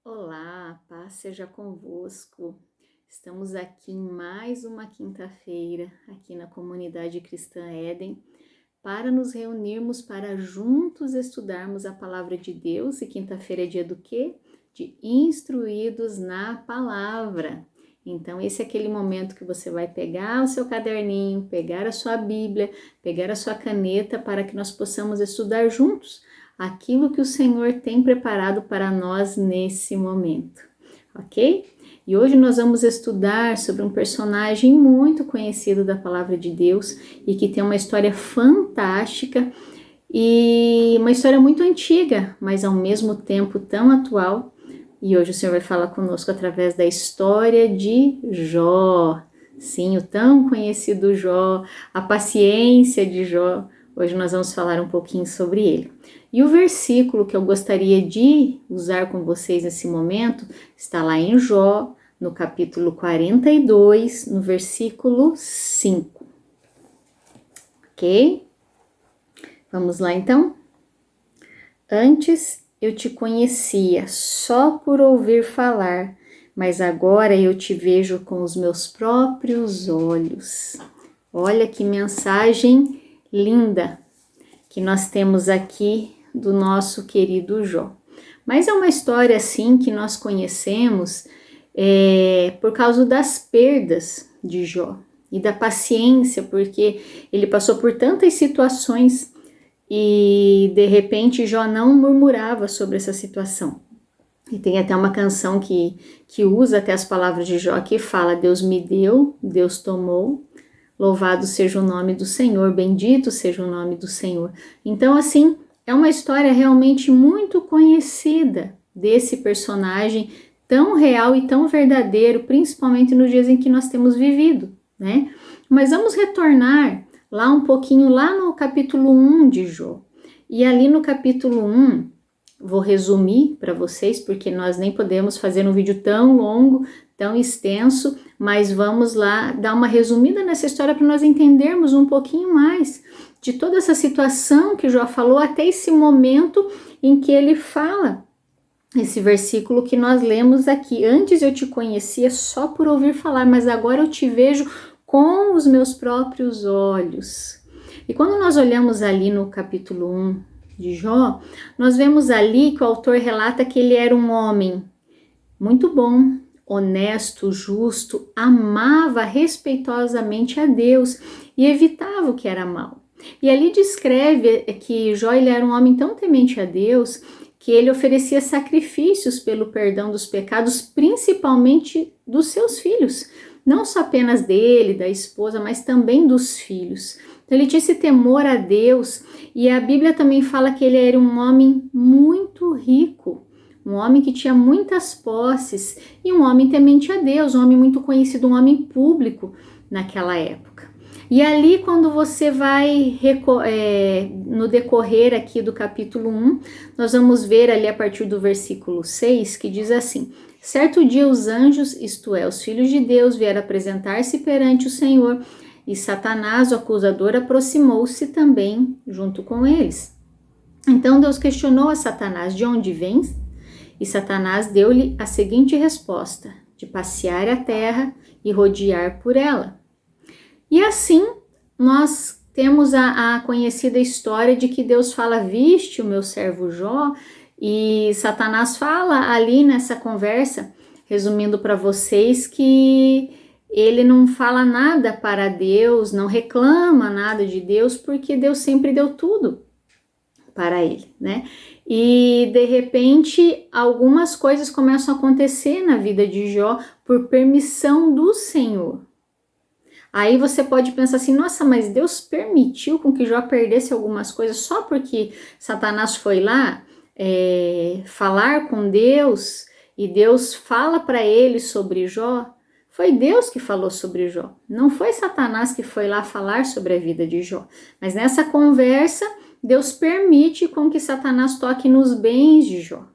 Olá, paz seja convosco. Estamos aqui em mais uma quinta-feira, aqui na comunidade cristã Éden, para nos reunirmos para juntos estudarmos a palavra de Deus. E quinta-feira é dia do quê? De instruídos na palavra. Então, esse é aquele momento que você vai pegar o seu caderninho, pegar a sua Bíblia, pegar a sua caneta, para que nós possamos estudar juntos aquilo que o Senhor tem preparado para nós nesse momento, ok? E hoje nós vamos estudar sobre um personagem muito conhecido da palavra de Deus e que tem uma história fantástica e uma história muito antiga, mas ao mesmo tempo tão atual. E hoje o Senhor vai falar conosco através da história de Jó. Sim, o tão conhecido Jó, a paciência de Jó. Hoje nós vamos falar um pouquinho sobre ele. E o versículo que eu gostaria de usar com vocês nesse momento está lá em Jó, no capítulo 42, no versículo 5. Ok? Vamos lá então? Antes eu te conhecia só por ouvir falar, mas agora eu te vejo com os meus próprios olhos. Olha que mensagem linda que nós temos aqui do nosso querido Jó. Mas é uma história assim que nós conhecemos por causa das perdas de Jó e da paciência, porque ele passou por tantas situações e de repente Jó não murmurava sobre essa situação. E tem até uma canção que usa até as palavras de Jó, que fala: Deus me deu, Deus tomou, louvado seja o nome do Senhor, bendito seja o nome do Senhor. Então, assim, é uma história realmente muito conhecida desse personagem tão real e tão verdadeiro, principalmente nos dias em que nós temos vivido, né? Mas vamos retornar lá um pouquinho, lá no capítulo 1 de Jó. E ali no capítulo 1, vou resumir para vocês, porque nós nem podemos fazer um vídeo tão longo, tão extenso, mas vamos lá dar uma resumida nessa história para nós entendermos um pouquinho mais de toda essa situação que Jó falou até esse momento em que ele fala esse versículo que nós lemos aqui. Antes eu te conhecia só por ouvir falar, mas agora eu te vejo com os meus próprios olhos. E quando nós olhamos ali no capítulo 1 de Jó, nós vemos ali que o autor relata que ele era um homem muito bom, honesto, justo, amava respeitosamente a Deus e evitava o que era mal. E ali descreve que Jó ele era um homem tão temente a Deus que ele oferecia sacrifícios pelo perdão dos pecados, principalmente dos seus filhos, não só apenas dele, da esposa, mas também dos filhos. Então ele tinha esse temor a Deus, e a Bíblia também fala que ele era um homem muito rico, um homem que tinha muitas posses e um homem temente a Deus, um homem muito conhecido, um homem público naquela época. E ali, quando você vai no decorrer aqui do capítulo 1, nós vamos ver ali a partir do versículo 6, que diz assim: certo dia os anjos, isto é, os filhos de Deus, vieram apresentar-se perante o Senhor, e Satanás, o acusador, aproximou-se também junto com eles. Então Deus questionou a Satanás: de onde vens? E Satanás deu-lhe a seguinte resposta: de passear a terra e rodear por ela. E assim nós temos a conhecida história de que Deus fala: viste o meu servo Jó? E Satanás fala ali nessa conversa, resumindo para vocês, que ele não fala nada para Deus, não reclama nada de Deus, porque Deus sempre deu tudo para ele, né? E de repente algumas coisas começam a acontecer na vida de Jó por permissão do Senhor. Aí você pode pensar assim: nossa, mas Deus permitiu com que Jó perdesse algumas coisas só porque Satanás foi lá falar com Deus e Deus fala para ele sobre Jó? Foi Deus que falou sobre Jó, não foi Satanás que foi lá falar sobre a vida de Jó. Mas nessa conversa, Deus permite com que Satanás toque nos bens de Jó.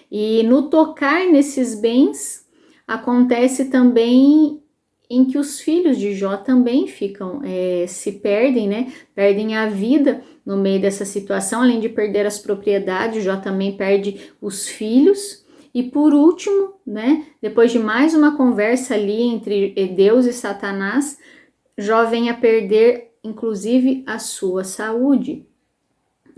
E no tocar nesses bens, acontece também em que os filhos de Jó também se perdem, né? Perdem a vida no meio dessa situação. Além de perder as propriedades, Jó também perde os filhos. E por último, né, depois de mais uma conversa ali entre Deus e Satanás, Jó vem a perder, inclusive, a sua saúde.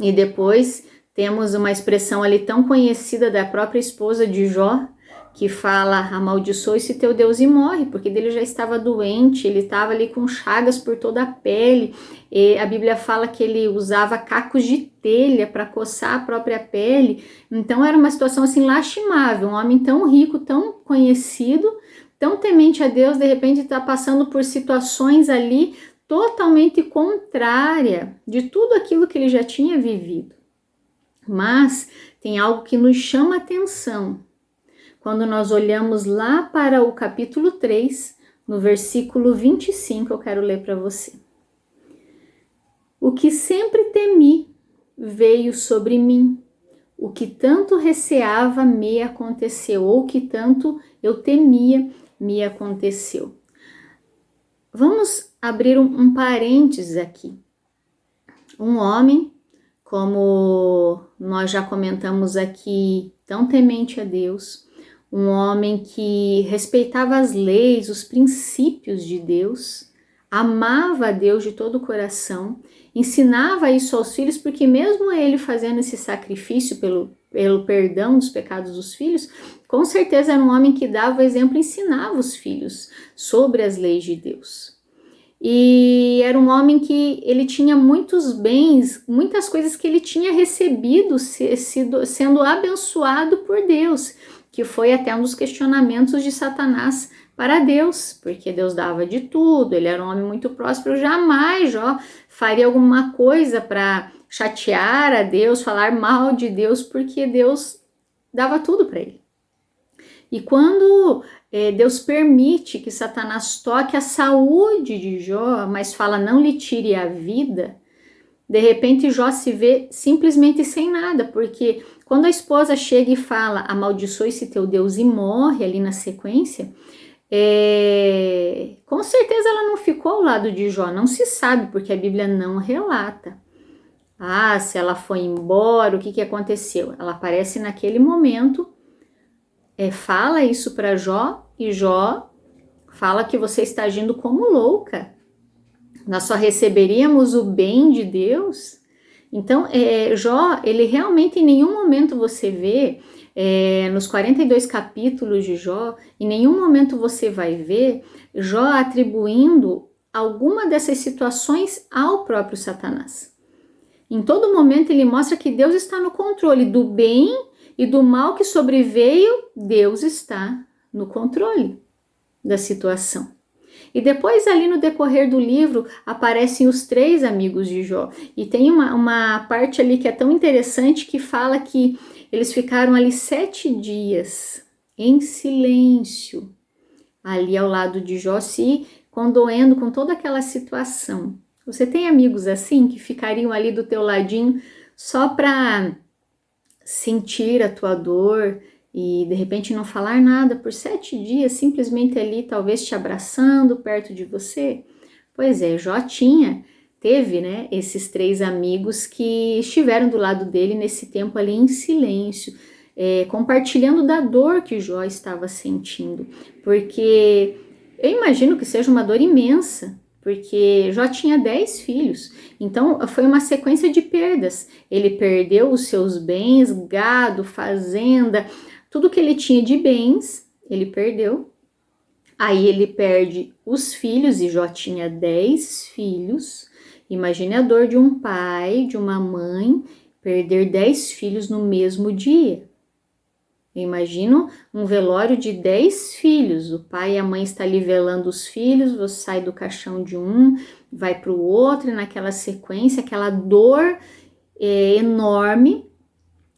E depois temos uma expressão ali tão conhecida da própria esposa de Jó, que fala: amaldiçoe-se teu Deus e morre, porque ele já estava doente, ele estava ali com chagas por toda a pele. E a Bíblia fala que ele usava cacos de telha para coçar a própria pele. Então era uma situação assim lastimável, um homem tão rico, tão conhecido, tão temente a Deus, de repente está passando por situações ali totalmente contrária de tudo aquilo que ele já tinha vivido. Mas tem algo que nos chama a atenção. Quando nós olhamos lá para o capítulo 3, no versículo 25, eu quero ler para você. O que sempre temi veio sobre mim. O que tanto receava me aconteceu, ou o que tanto eu temia me aconteceu. Vamos abrir um parênteses aqui. Um homem, como nós já comentamos aqui, tão temente a Deus, um homem que respeitava as leis, os princípios de Deus, amava a Deus de todo o coração, ensinava isso aos filhos, porque mesmo ele fazendo esse sacrifício pelo perdão dos pecados dos filhos, com certeza era um homem que dava o exemplo e ensinava os filhos sobre as leis de Deus. E era um homem que ele tinha muitos bens, muitas coisas que ele tinha recebido, sendo abençoado por Deus, que foi até um dos questionamentos de Satanás para Deus, porque Deus dava de tudo, ele era um homem muito próspero, jamais Jó faria alguma coisa para chatear a Deus, falar mal de Deus, porque Deus dava tudo para ele. E quando Deus permite que Satanás toque a saúde de Jó, mas fala não lhe tire a vida, de repente Jó se vê simplesmente sem nada, porque quando a esposa chega e fala amaldiçoe-se teu Deus e morre ali na sequência, com certeza ela não ficou ao lado de Jó, não se sabe, porque a Bíblia não relata. Se ela foi embora, o que aconteceu? Ela aparece naquele momento, fala isso para Jó, e Jó fala que você está agindo como louca. Nós só receberíamos o bem de Deus. Então, Jó, ele realmente em nenhum momento você vê, nos 42 capítulos de Jó, em nenhum momento você vai ver Jó atribuindo alguma dessas situações ao próprio Satanás. Em todo momento ele mostra que Deus está no controle do bem e do mal que sobreveio, Deus está no controle da situação. E depois ali no decorrer do livro aparecem os 3 amigos de Jó. E tem uma parte ali que é tão interessante que fala que eles ficaram ali 7 dias em silêncio, ali ao lado de Jó, se condoendo com toda aquela situação. Você tem amigos assim que ficariam ali do teu ladinho só para sentir a tua dor e de repente não falar nada por 7 dias, simplesmente ali talvez te abraçando perto de você? Pois é, Jó teve, né, esses 3 amigos que estiveram do lado dele nesse tempo ali em silêncio, compartilhando da dor que Jó estava sentindo, porque eu imagino que seja uma dor imensa, porque Jó tinha 10 filhos, então foi uma sequência de perdas. Ele perdeu os seus bens, gado, fazenda, tudo que ele tinha de bens, ele perdeu. Aí ele perde os filhos, e Jó tinha 10 filhos. Imagine a dor de um pai, de uma mãe, perder 10 filhos no mesmo dia. Eu imagino um velório de 10 filhos, o pai e a mãe estão ali velando os filhos, você sai do caixão de um, vai para o outro, e naquela sequência, aquela dor enorme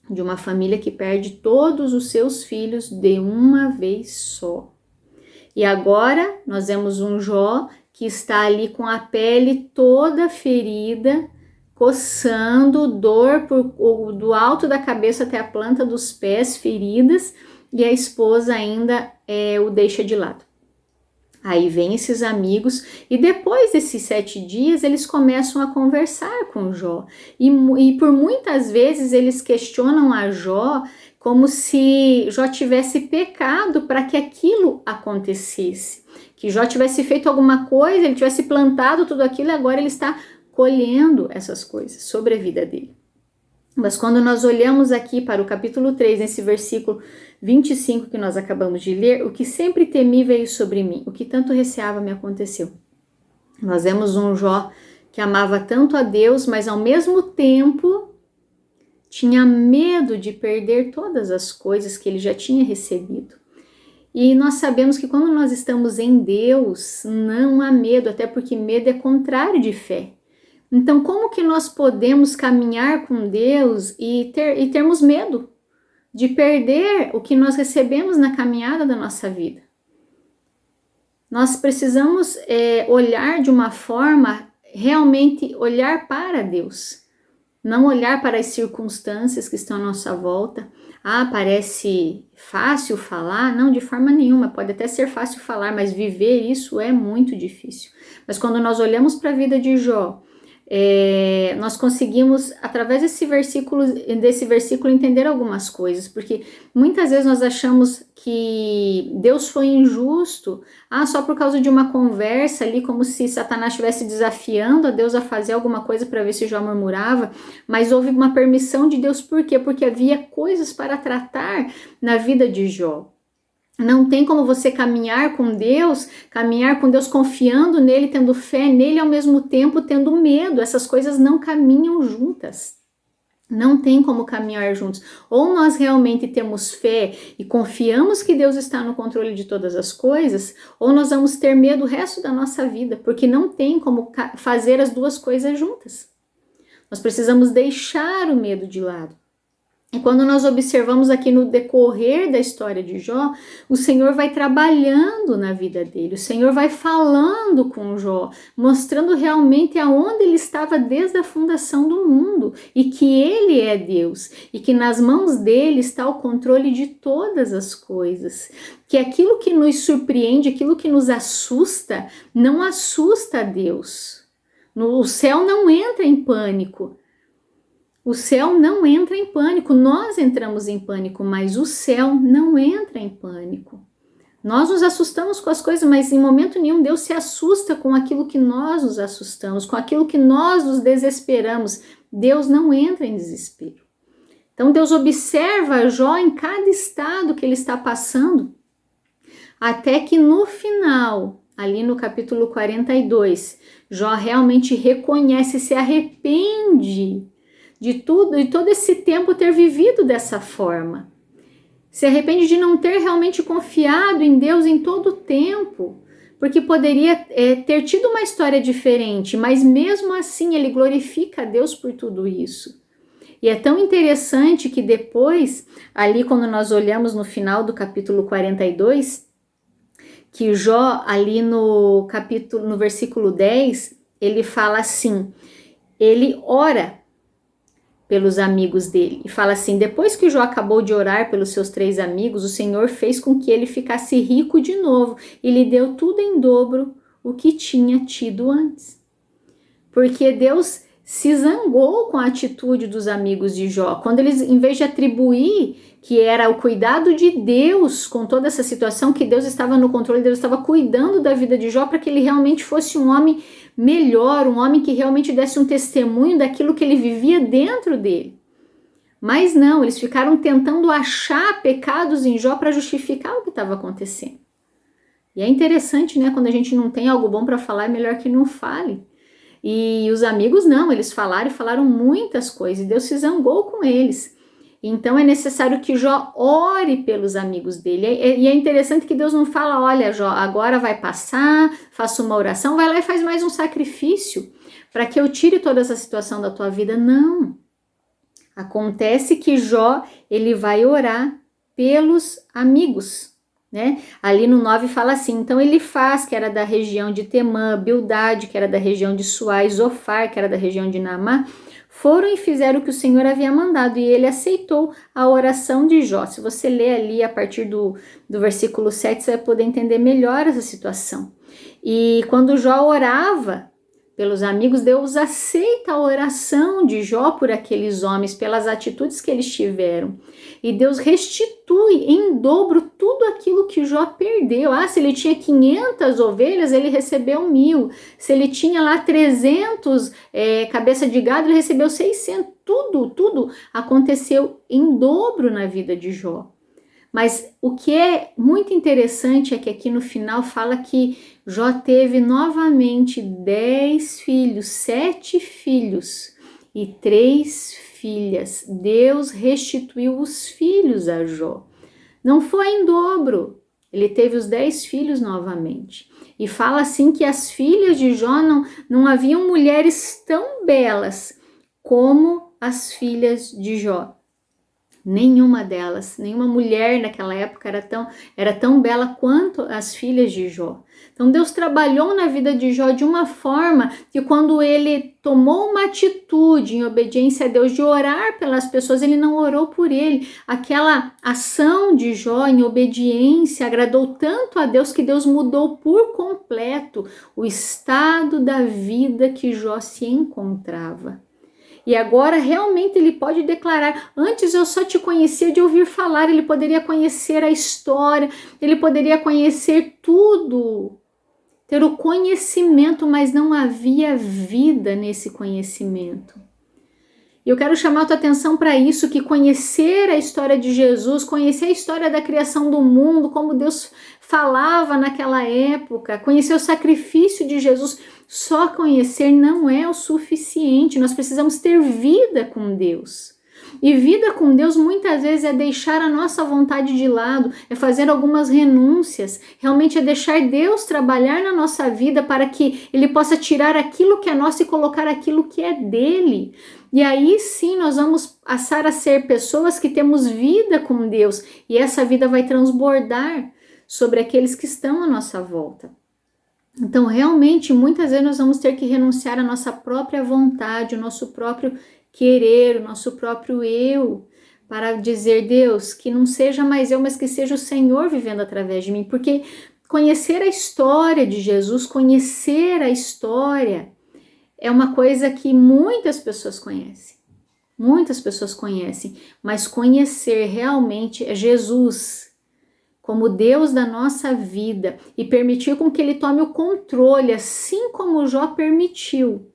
de uma família que perde todos os seus filhos de uma vez só. E agora nós vemos um Jó que está ali com a pele toda ferida, coçando, dor do alto da cabeça até a planta dos pés, feridas, e a esposa ainda o deixa de lado. Aí vem esses amigos e depois desses 7 dias eles começam a conversar com Jó e por muitas vezes eles questionam a Jó como se Jó tivesse pecado para que aquilo acontecesse. Que Jó tivesse feito alguma coisa, ele tivesse plantado tudo aquilo e agora ele está colhendo essas coisas sobre a vida dele. Mas quando nós olhamos aqui para o capítulo 3, nesse versículo 25 que nós acabamos de ler, o que sempre temi veio sobre mim, o que tanto receava me aconteceu. Nós vemos um Jó que amava tanto a Deus, mas ao mesmo tempo tinha medo de perder todas as coisas que ele já tinha recebido. E nós sabemos que quando nós estamos em Deus, não há medo, até porque medo é contrário de fé. Então, como que nós podemos caminhar com Deus e termos medo de perder o que nós recebemos na caminhada da nossa vida? Nós precisamos olhar de uma forma, realmente olhar para Deus. Não olhar para as circunstâncias que estão à nossa volta. Parece fácil falar? Não, de forma nenhuma. Pode até ser fácil falar, mas viver isso é muito difícil. Mas quando nós olhamos para a vida de Jó, nós conseguimos, através desse versículo, entender algumas coisas, porque muitas vezes nós achamos que Deus foi injusto, só por causa de uma conversa ali, como se Satanás estivesse desafiando a Deus a fazer alguma coisa para ver se Jó murmurava, mas houve uma permissão de Deus. Por quê? Porque havia coisas para tratar na vida de Jó. Não tem como você caminhar com Deus confiando nele, tendo fé nele e ao mesmo tempo tendo medo. Essas coisas não caminham juntas. Não tem como caminhar juntos. Ou nós realmente temos fé e confiamos que Deus está no controle de todas as coisas, ou nós vamos ter medo o resto da nossa vida, porque não tem como fazer as duas coisas juntas. Nós precisamos deixar o medo de lado. E quando nós observamos aqui no decorrer da história de Jó, o Senhor vai trabalhando na vida dele, o Senhor vai falando com Jó, mostrando realmente aonde ele estava desde a fundação do mundo e que ele é Deus e que nas mãos dele está o controle de todas as coisas. Que aquilo que nos surpreende, aquilo que nos assusta, não assusta a Deus. O céu não entra em pânico. O céu não entra em pânico, nós entramos em pânico, mas o céu não entra em pânico. Nós nos assustamos com as coisas, mas em momento nenhum Deus se assusta com aquilo que nós nos assustamos, com aquilo que nós nos desesperamos. Deus não entra em desespero. Então Deus observa Jó em cada estado que ele está passando, até que no final, ali no capítulo 42, Jó realmente reconhece, se arrepende de tudo e todo esse tempo ter vivido dessa forma. Se arrepende de não ter realmente confiado em Deus em todo o tempo, porque poderia ter tido uma história diferente, mas mesmo assim ele glorifica a Deus por tudo isso. E é tão interessante que depois, ali quando nós olhamos no final do capítulo 42, que Jó, ali no versículo 10, ele fala assim, ele ora pelos amigos dele, e fala assim, depois que Jó acabou de orar pelos seus 3 amigos, o Senhor fez com que ele ficasse rico de novo, e lhe deu tudo em dobro o que tinha tido antes. Porque Deus se zangou com a atitude dos amigos de Jó, quando eles, em vez de atribuir que era o cuidado de Deus com toda essa situação, que Deus estava no controle, Deus estava cuidando da vida de Jó para que ele realmente fosse um homem melhor, um homem que realmente desse um testemunho daquilo que ele vivia dentro dele. Mas não, eles ficaram tentando achar pecados em Jó para justificar o que estava acontecendo. E é interessante, né? Quando a gente não tem algo bom para falar, é melhor que não fale. E os amigos não, eles falaram e falaram muitas coisas, e Deus se zangou com eles. Então é necessário que Jó ore pelos amigos dele. E é interessante que Deus não fala, olha Jó, agora vai passar, faça uma oração, vai lá e faz mais um sacrifício para que eu tire toda essa situação da tua vida. Não. Acontece que Jó, ele vai orar pelos amigos, né? Ali no 9 fala assim, então ele faz, que era da região de Temã, Bildade, que era da região de Suá, Zofar, que era da região de Naamá, foram e fizeram o que o Senhor havia mandado, e ele aceitou a oração de Jó. Se você ler ali a partir do versículo 7, você vai poder entender melhor essa situação. E quando Jó orava pelos amigos, Deus aceita a oração de Jó por aqueles homens, pelas atitudes que eles tiveram. E Deus restitui em dobro tudo aquilo que Jó perdeu. Se ele tinha 500 ovelhas, ele recebeu 1.000. Se ele tinha lá 300 cabeça de gado, ele recebeu 600. Tudo aconteceu em dobro na vida de Jó. Mas o que é muito interessante é que aqui no final fala que Jó teve novamente 10 filhos, 7 filhos e 3 filhas. Deus restituiu os filhos a Jó. Não foi em dobro, ele teve os 10 filhos novamente. E fala assim que as filhas de Jó não haviam mulheres tão belas como as filhas de Jó. Nenhuma delas, nenhuma mulher naquela época era tão bela quanto as filhas de Jó. Então Deus trabalhou na vida de Jó de uma forma que quando ele tomou uma atitude em obediência a Deus de orar pelas pessoas, ele não orou por ele. Aquela ação de Jó em obediência agradou tanto a Deus que Deus mudou por completo o estado da vida que Jó se encontrava. E agora realmente ele pode declarar, antes eu só te conhecia de ouvir falar, ele poderia conhecer a história, ele poderia conhecer tudo, ter o conhecimento, mas não havia vida nesse conhecimento. E eu quero chamar a tua atenção para isso, que conhecer a história de Jesus, conhecer a história da criação do mundo, como Deus falava naquela época, conhecer o sacrifício de Jesus, só conhecer não é o suficiente, nós precisamos ter vida com Deus. E vida com Deus muitas vezes é deixar a nossa vontade de lado, é fazer algumas renúncias, realmente é deixar Deus trabalhar na nossa vida para que Ele possa tirar aquilo que é nosso e colocar aquilo que é dele. E aí sim nós vamos passar a ser pessoas que temos vida com Deus e essa vida vai transbordar sobre aqueles que estão à nossa volta. Então realmente muitas vezes nós vamos ter que renunciar à nossa própria vontade, o nosso próprio querer, o nosso próprio eu, para dizer, Deus, que não seja mais eu, mas que seja o Senhor vivendo através de mim, porque conhecer a história de Jesus, conhecer a história é uma coisa que muitas pessoas conhecem, mas conhecer realmente é Jesus como Deus da nossa vida e permitir com que Ele tome o controle, assim como Jó permitiu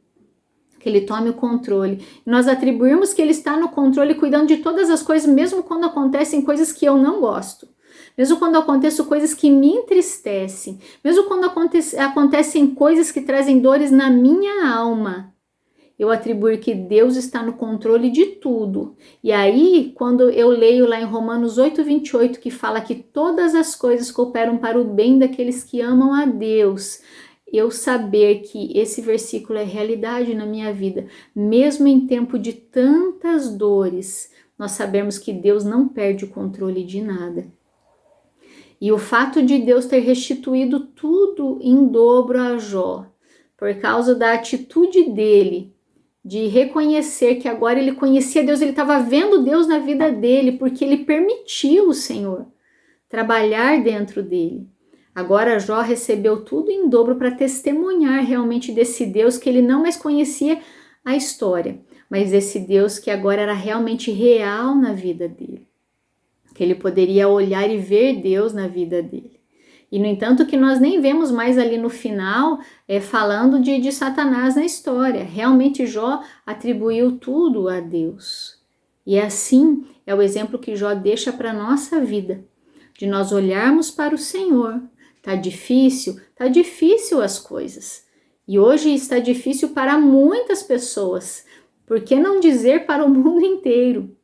que Ele tome o controle. Nós atribuímos que Ele está no controle, cuidando de todas as coisas, mesmo quando acontecem coisas que eu não gosto. Mesmo quando acontecem coisas que me entristecem, mesmo quando acontecem coisas que trazem dores na minha alma, eu atribuo que Deus está no controle de tudo. E aí, quando eu leio lá em Romanos 8:28, que fala que todas as coisas cooperam para o bem daqueles que amam a Deus, eu saber que esse versículo é realidade na minha vida, mesmo em tempo de tantas dores, nós sabemos que Deus não perde o controle de nada. E o fato de Deus ter restituído tudo em dobro a Jó, por causa da atitude dele, de reconhecer que agora ele conhecia Deus, ele estava vendo Deus na vida dele, porque ele permitiu o Senhor trabalhar dentro dele. Agora Jó recebeu tudo em dobro para testemunhar realmente desse Deus que ele não mais conhecia a história, mas desse Deus que agora era realmente real na vida dele. Que ele poderia olhar e ver Deus na vida dele. E no entanto que nós nem vemos mais ali no final falando de Satanás na história. Realmente Jó atribuiu tudo a Deus. E assim é o exemplo que Jó deixa para a nossa vida. De nós olharmos para o Senhor. Tá difícil as coisas. E hoje está difícil para muitas pessoas. Por que não dizer para o mundo inteiro?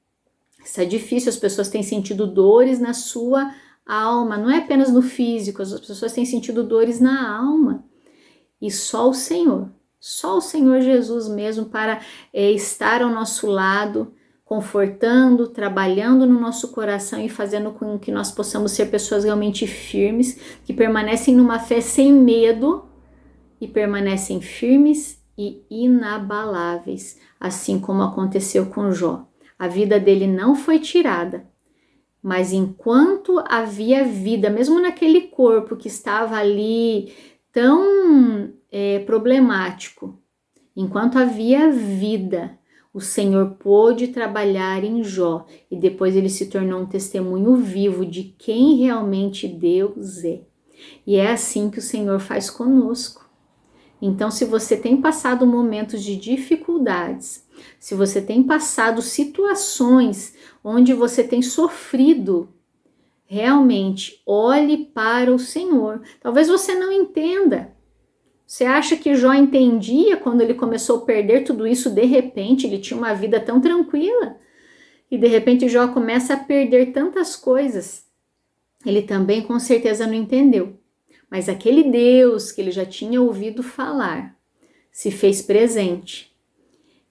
Está difícil, as pessoas têm sentido dores na sua alma, não é apenas no físico, as pessoas têm sentido dores na alma. E só o Senhor Jesus mesmo para estar ao nosso lado, confortando, trabalhando no nosso coração e fazendo com que nós possamos ser pessoas realmente firmes, que permanecem numa fé sem medo e permanecem firmes e inabaláveis, assim como aconteceu com Jó. A vida dele não foi tirada, mas enquanto havia vida, mesmo naquele corpo que estava ali tão problemático, Enquanto havia vida, o Senhor pôde trabalhar em Jó e depois ele se tornou um testemunho vivo de quem realmente Deus é. E é assim que o Senhor faz conosco. Então, se você tem passado momentos de dificuldades, se você tem passado situações onde você tem sofrido, realmente olhe para o Senhor. Talvez você não entenda. Você acha que Jó entendia quando ele começou a perder tudo isso de repente? Ele tinha uma vida tão tranquila. E de repente Jó começa a perder tantas coisas. Ele também com certeza não entendeu. Mas aquele Deus que ele já tinha ouvido falar se fez presente.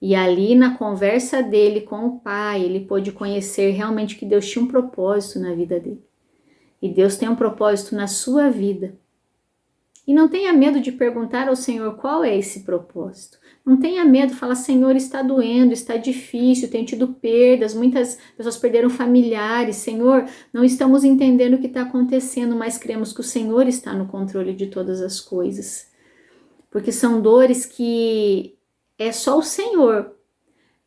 E ali na conversa dele com o pai, ele pôde conhecer realmente que Deus tinha um propósito na vida dele. E Deus tem um propósito na sua vida. E não tenha medo de perguntar ao Senhor qual é esse propósito. Não tenha medo, fala, Senhor, está doendo, está difícil, tenho tido perdas, muitas pessoas perderam familiares. Senhor, não estamos entendendo o que está acontecendo, mas cremos que o Senhor está no controle de todas as coisas. Porque são dores que é só o Senhor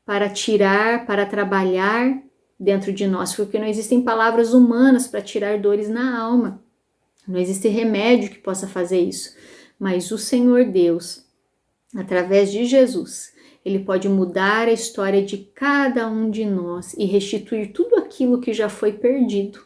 para tirar, para trabalhar dentro de nós, porque não existem palavras humanas para tirar dores na alma. Não existe remédio que possa fazer isso, mas o Senhor Deus, através de Jesus, ele pode mudar a história de cada um de nós e restituir tudo aquilo que já foi perdido.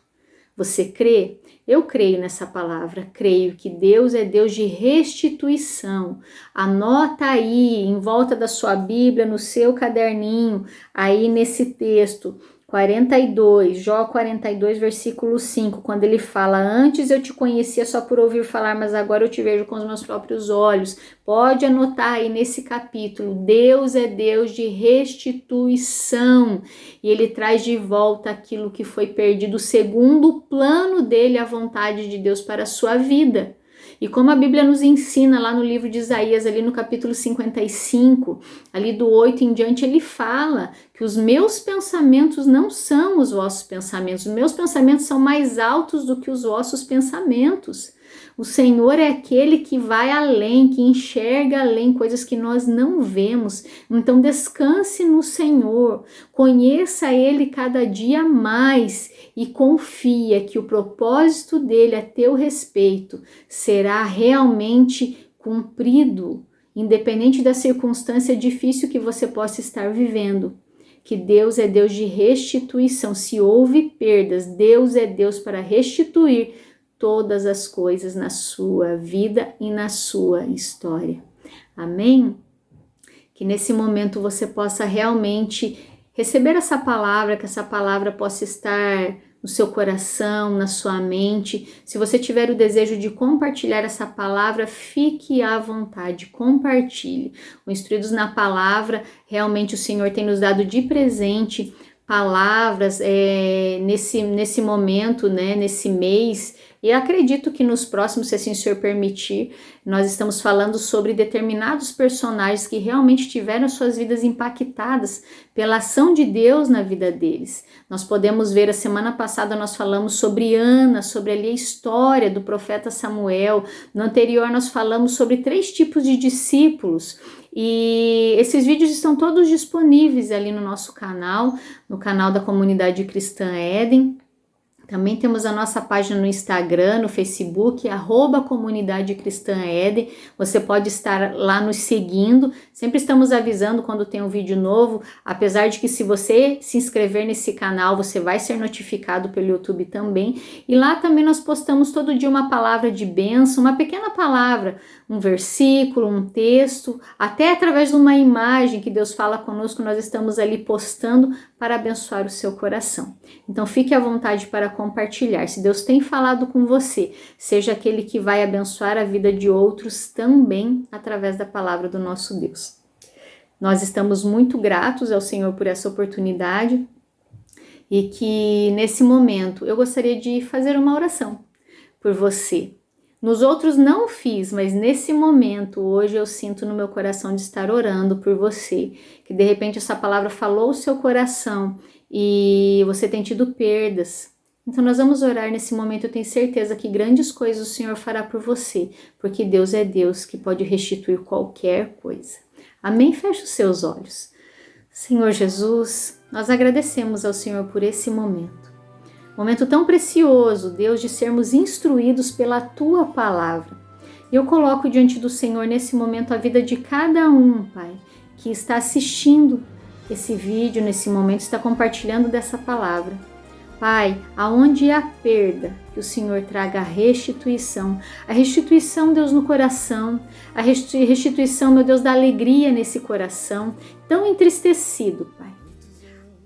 Você crê? Eu creio nessa palavra, creio que Deus é Deus de restituição. Anota aí, em volta da sua Bíblia, no seu caderninho, aí nesse texto, 42, Jó 42, versículo 5, quando ele fala, antes eu te conhecia só por ouvir falar, mas agora eu te vejo com os meus próprios olhos. Pode anotar aí nesse capítulo, Deus é Deus de restituição, e ele traz de volta aquilo que foi perdido, segundo o plano dele, a vontade de Deus para a sua vida. E como a Bíblia nos ensina lá no livro de Isaías, ali no capítulo 55, ali do 8 em diante, ele fala que os meus pensamentos não são os vossos pensamentos, os meus pensamentos são mais altos do que os vossos pensamentos. O Senhor é aquele que vai além, que enxerga além, coisas que nós não vemos. Então descanse no Senhor, conheça Ele cada dia mais e confia que o propósito dele a teu respeito será realmente cumprido, independente da circunstância difícil que você possa estar vivendo. Que Deus é Deus de restituição. Se houve perdas, Deus é Deus para restituir todas as coisas na sua vida e na sua história. Amém? Que nesse momento você possa realmente receber essa palavra, que essa palavra possa estar no seu coração, na sua mente. Se você tiver o desejo de compartilhar essa palavra, fique à vontade, compartilhe. O Instruídos na Palavra, realmente o Senhor tem nos dado de presente palavras nesse momento, né, nesse mês. E acredito que nos próximos, se assim o Senhor permitir, nós estamos falando sobre determinados personagens que realmente tiveram suas vidas impactadas pela ação de Deus na vida deles. Nós podemos ver, a semana passada nós falamos sobre Ana, sobre ali a história do profeta Samuel. No anterior nós falamos sobre 3 tipos de discípulos. E esses vídeos estão todos disponíveis ali no nosso canal, no canal da Comunidade Cristã Éden. Também temos a nossa página no Instagram, no Facebook, @Comunidade Cristã Éden. Você pode estar lá nos seguindo. Sempre estamos avisando quando tem um vídeo novo, apesar de que se você se inscrever nesse canal, você vai ser notificado pelo YouTube também. E lá também nós postamos todo dia uma palavra de bênção, uma pequena palavra, um versículo, um texto, até através de uma imagem que Deus fala conosco, nós estamos ali postando para abençoar o seu coração. Então fique à vontade para compartilhar. Se Deus tem falado com você, seja aquele que vai abençoar a vida de outros também através da palavra do nosso Deus. Nós estamos muito gratos ao Senhor por essa oportunidade e que nesse momento eu gostaria de fazer uma oração por você. Nos outros não fiz, mas nesse momento, hoje eu sinto no meu coração de estar orando por você, que de repente essa palavra falou o seu coração e você tem tido perdas. Então nós vamos orar nesse momento, eu tenho certeza que grandes coisas o Senhor fará por você, porque Deus é Deus que pode restituir qualquer coisa. Amém? Feche os seus olhos. Senhor Jesus, nós agradecemos ao Senhor por esse momento. Momento tão precioso, Deus, de sermos instruídos pela Tua palavra. E eu coloco diante do Senhor nesse momento a vida de cada um, Pai, que está assistindo esse vídeo, nesse momento, está compartilhando dessa palavra. Pai, aonde há perda, que o Senhor traga a restituição, Deus, no coração, a restituição, meu Deus, da alegria nesse coração, tão entristecido, Pai.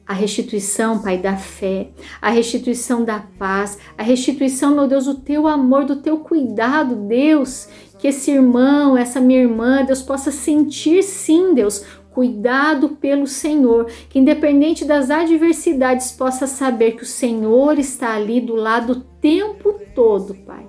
A restituição, Pai, da fé, a restituição da paz, a restituição, meu Deus, do Teu amor, do Teu cuidado, Deus, que esse irmão, essa minha irmã, Deus, possa sentir sim, Deus, cuidado pelo Senhor, que independente das adversidades possa saber que o Senhor está ali do lado o tempo todo, Pai,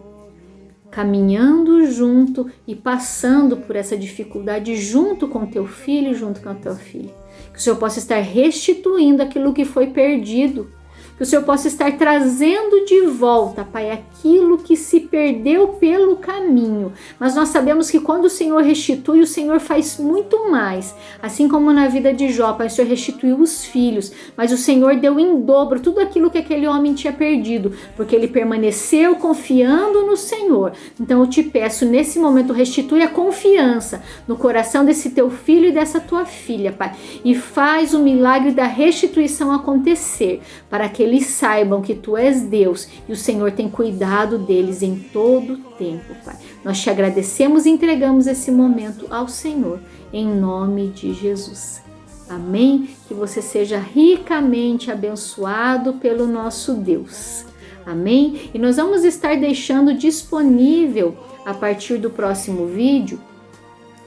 caminhando junto e passando por essa dificuldade junto com teu filho, junto com a tua filha. Que o Senhor possa estar restituindo aquilo que foi perdido, que o Senhor possa estar trazendo de volta, Pai, aquilo que se perdeu pelo caminho. Mas nós sabemos que quando o Senhor restitui, o Senhor faz muito mais. Assim como na vida de Jó, Pai, o Senhor restituiu os filhos, mas o Senhor deu em dobro tudo aquilo que aquele homem tinha perdido, porque ele permaneceu confiando no Senhor. Então eu te peço, nesse momento, restitui a confiança no coração desse teu filho e dessa tua filha, Pai, e faz o milagre da restituição acontecer, para que eles saibam que Tu és Deus e o Senhor tem cuidado deles em todo o tempo, Pai. Nós te agradecemos e entregamos esse momento ao Senhor, em nome de Jesus. Amém? Que você seja ricamente abençoado pelo nosso Deus. Amém? E nós vamos estar deixando disponível, a partir do próximo vídeo,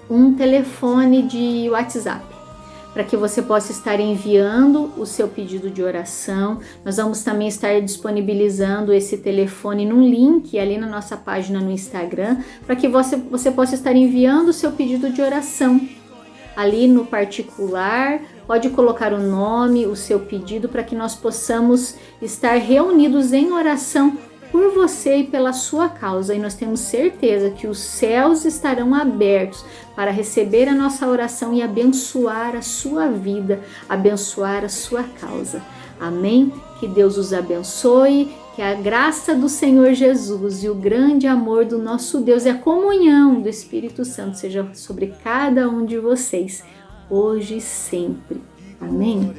um telefone de WhatsApp, para que você possa estar enviando o seu pedido de oração. Nós vamos também estar disponibilizando esse telefone num link ali na nossa página no Instagram, para que você possa estar enviando o seu pedido de oração. Ali no particular, pode colocar o nome, o seu pedido, para que nós possamos estar reunidos em oração por você e pela sua causa, e nós temos certeza que os céus estarão abertos para receber a nossa oração e abençoar a sua vida, abençoar a sua causa. Amém? Que Deus os abençoe, que a graça do Senhor Jesus e o grande amor do nosso Deus e a comunhão do Espírito Santo seja sobre cada um de vocês, hoje e sempre. Amém?